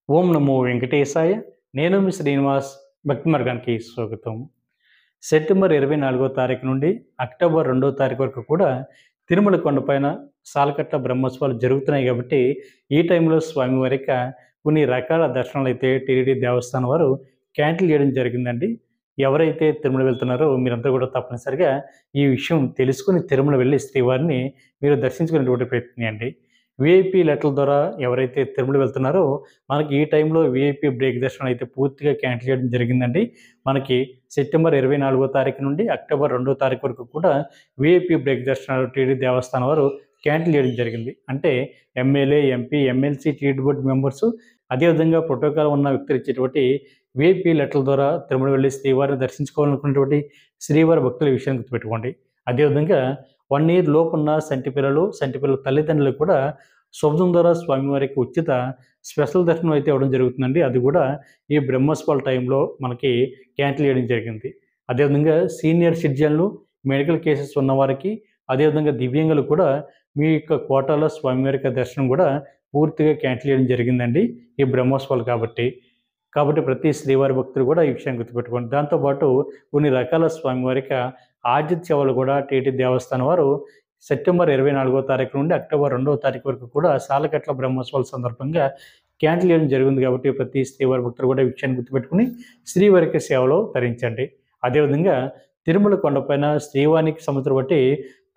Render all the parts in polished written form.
ఓం నమో వెంకటేశాయ. నేను మీ శ్రీనివాస్. భక్తి మార్గానికి స్వాగతం. సెప్టెంబర్ 24వ తారీఖు నుండి అక్టోబర్ 2వ తారీఖు వరకు కూడా తిరుమల కొండపైన సాలకట్ల బ్రహ్మోత్సవాలు జరుగుతున్నాయి కాబట్టి ఈ టైంలో స్వామివారి యొక్క కొన్ని రకాల దర్శనాలు అయితే టీటీడీ దేవస్థానం వారు క్యాన్సిల్ చేయడం జరిగిందండి. ఎవరైతే తిరుమల వెళ్తున్నారో మీరంతా కూడా తప్పనిసరిగా ఈ విషయం తెలుసుకుని తిరుమల వెళ్ళి శ్రీవారిని మీరు దర్శించుకునేటువంటి ప్రయత్నించండి. వీఐపీ లెటర్ల ద్వారా ఎవరైతే తిరుమల వెళ్తున్నారో మనకి ఈ టైంలో వీఐపీ బ్రేక్ దర్శనం అయితే పూర్తిగా క్యాన్సిల్ చేయడం జరిగిందండి. మనకి సెప్టెంబర్ 24వ తారీఖు నుండి అక్టోబర్ 2వ తారీఖు వరకు కూడా వీఐపీ బ్రేక్ దర్శనాలు టీటీడీ దేవస్థానం వారు క్యాన్సిల్ చేయడం జరిగింది. అంటే MLA, MP, MLC, TTD board members, అదేవిధంగా ప్రోటోకాల్ ఉన్న వ్యక్తులు ఇచ్చేటువంటి వీఐపీ లెటర్ల ద్వారా తిరుమల వెళ్ళి శ్రీవారిని దర్శించుకోవాలనుకున్నటువంటి శ్రీవారి భక్తుల విషయాన్ని గుర్తుపెట్టుకోండి. అదేవిధంగా 1 ఇయర్ లోపున్న సంటి పిల్లల తల్లిదండ్రులకు కూడా శుభం ద్వారా స్వామివారికి ఉచిత స్పెషల్ దర్శనం అయితే ఇవ్వడం జరుగుతుందండి. అది కూడా ఈ బ్రహ్మోత్సవాల టైంలో మనకి క్యాన్సిల్ చేయడం జరిగింది. అదేవిధంగా సీనియర్ సిటిజన్లు, మెడికల్ కేసెస్ ఉన్నవారికి, అదేవిధంగా దివ్యాంగులు కూడా మీ యొక్క కోటాలో స్వామివారి యొక్క దర్శనం కూడా పూర్తిగా క్యాన్సిల్ చేయడం జరిగిందండి ఈ బ్రహ్మోత్సవాలు కాబట్టి ప్రతి శ్రీవారి భక్తులు కూడా ఈ విషయం గుర్తుపెట్టుకోండి. దాంతోపాటు కొన్ని రకాల స్వామివారి యొక్క ఆతిథ్య సేవలు కూడా టీటీడీ దేవస్థానం వారు సెప్టెంబర్ 24వ తారీఖు నుండి అక్టోబర్ 2వ తారీఖు వరకు కూడా సాలకట్ల బ్రహ్మోత్సవాల సందర్భంగా క్యాన్సిల్ చేయడం జరిగింది. కాబట్టి ప్రతి శ్రీవారి భక్తులు కూడా ఈ విషయాన్ని గుర్తుపెట్టుకుని శ్రీవారి యొక్క సేవలో తరించండి. అదేవిధంగా తిరుమల కొండపైన శ్రీవారికి సంవత్సరం బట్టి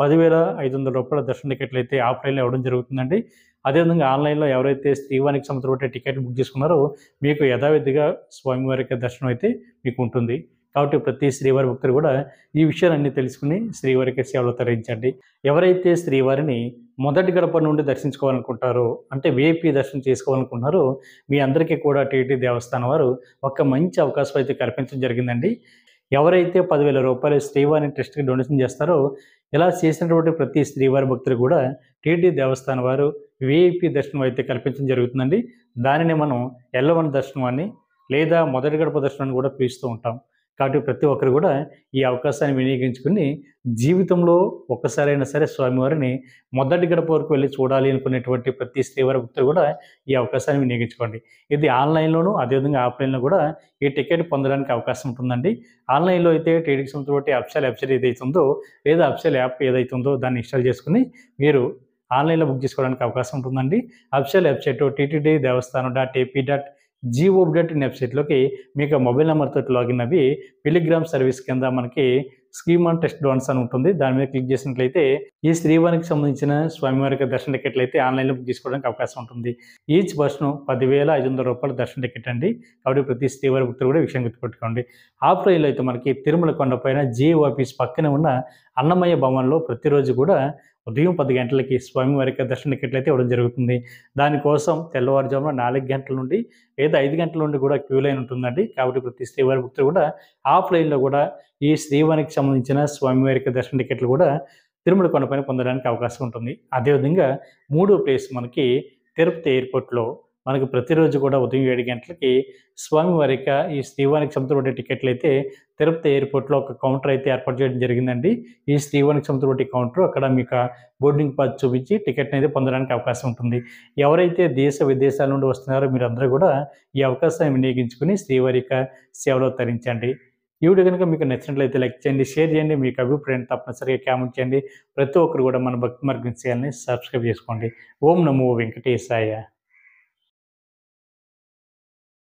10,500 రూపాయల దర్శన టికెట్లు అయితే ఆఫ్లైన్లో ఇవ్వడం జరుగుతుందండి. అదేవిధంగా ఆన్లైన్లో ఎవరైతే శ్రీవారికి సంవత్సరం బట్టి టికెట్ బుక్ చేసుకున్నారో మీకు యథావిధిగా స్వామివారి యొక్క దర్శనం అయితే మీకు ఉంటుంది. కాబట్టి ప్రతి శ్రీవారి భక్తులు కూడా ఈ విషయాలన్నీ తెలుసుకుని శ్రీవారికి సేవలో తరించండి. ఎవరైతే శ్రీవారిని మొదటి గడప నుండి దర్శించుకోవాలనుకుంటారో, అంటే వీఐపీ దర్శనం చేసుకోవాలనుకుంటున్నారో మీ అందరికీ కూడా టీటీడీ దేవస్థానం వారు ఒక మంచి అవకాశం అయితే కల్పించడం జరిగిందండి. ఎవరైతే 10,000 రూపాయలు శ్రీవారి ట్రస్ట్కి డొనేషన్ చేస్తారో ఇలా చేసినటువంటి ప్రతి శ్రీవారి భక్తులు కూడా టీటీడీ దేవస్థానం వారు వీఐపీ దర్శనం అయితే కల్పించడం జరుగుతుందండి. దానిని మనం ఎల్లవన దర్శనం అని లేదా మొదటి గడప దర్శనాన్ని కూడా పిలుస్తూ ఉంటాం. కాబట్టి ప్రతి ఒక్కరు కూడా ఈ అవకాశాన్ని వినియోగించుకుని జీవితంలో ఒక్కసారైనా సరే స్వామివారిని మొదటి గడప వరకు వెళ్ళి చూడాలి అనుకునేటువంటి ప్రతి శ్రీవారి భక్తులు కూడా ఈ అవకాశాన్ని వినియోగించుకోండి. ఇది ఆన్లైన్లోనూ అదేవిధంగా ఆఫ్లైన్లో కూడా ఈ టికెట్ పొందడానికి అవకాశం ఉంటుందండి. ఆన్లైన్లో అయితే టీటీడీ సంస్థ బట్టి అఫిషియల్ వెబ్సైట్ ఏదైతే ఉందో లేదా అఫిషియల్ యాప్ ఏదైతే ఉందో దాన్ని ఇన్స్టాల్ చేసుకుని మీరు ఆన్లైన్లో బుక్ చేసుకోవడానికి అవకాశం ఉంటుందండి. అఫిషియల్ వెబ్సైట్ టీటీడీ దేవస్థానం .ap.gov.in వెబ్సైట్లోకి మీకు మొబైల్ నెంబర్తో లాగిన్ అవి పిలిగ్రామ్ సర్వీస్ కింద మనకి స్కీమ్ ఆన్ టెస్ట్ డోన్స్ అని ఉంటుంది. దాని మీద క్లిక్ చేసినట్లయితే ఈ శ్రీవారికి సంబంధించిన స్వామివారి దర్శన టికెట్లు అయితే ఆన్లైన్లో బుక్ చేసుకోవడానికి అవకాశం ఉంటుంది. ఈచ్ పర్సన్ 10,500 రూపాయల దర్శన టికెట్ అండి. కాబట్టి ప్రతి శ్రీవారి భక్తులు కూడా విషయం గుర్తుపెట్టుకోండి. ఆఫ్లైన్లో అయితే మనకి తిరుమల కొండపైన జియో ఆఫీస్ పక్కనే ఉన్న అన్నమయ్య భవన్లో ప్రతిరోజు కూడా ఉదయం 10 గంటలకి స్వామివారి దర్శన టికెట్లు అయితే ఇవ్వడం జరుగుతుంది. దానికోసం తెల్లవారుజామున 4 గంటల నుండి లేదా 5 గంటల నుండి కూడా క్యూ లైన్ ఉంటుందండి. కాబట్టి ప్రతి శ్రీవారి భక్తులు కూడా ఆఫ్లైన్లో కూడా ఈ శ్రీవారికి సంబంధించిన స్వామివారి దర్శన టికెట్లు కూడా తిరుమల కొండపైన పొందడానికి అవకాశం ఉంటుంది. అదేవిధంగా మూడో ప్లేస్ మనకి తిరుపతి ఎయిర్పోర్ట్లో మనకు ప్రతిరోజు కూడా ఉదయం 7 గంటలకి స్వామివారి ఈ శ్రీవారికి సంబంధించిన టికెట్లు అయితే తిరుపతి ఎయిర్పోర్ట్లో ఒక కౌంటర్ అయితే ఏర్పాటు చేయడం జరిగిందండి. ఈ శ్రీవారికి సంబంధించిన కౌంటర్ అక్కడ మీకు బోర్డింగ్ పాస్ చూపించి టికెట్ని అయితే పొందడానికి అవకాశం ఉంటుంది. ఎవరైతే దేశ విదేశాల నుండి వస్తున్నారో మీరందరూ కూడా ఈ అవకాశాన్ని వినియోగించుకుని శ్రీవారి సేవలో తరించండి. ఈ వీడియో కనుక మీకు నచ్చినట్లయితే లైక్ చేయండి, షేర్ చేయండి, మీకు అభిప్రాయాన్ని తప్పనిసరిగా కామెంట్ చేయండి. ప్రతి ఒక్కరు కూడా మన భక్తి మార్గం ఛానల్ని సబ్స్క్రైబ్ చేసుకోండి. ఓం నమో వెంకటేశాయ.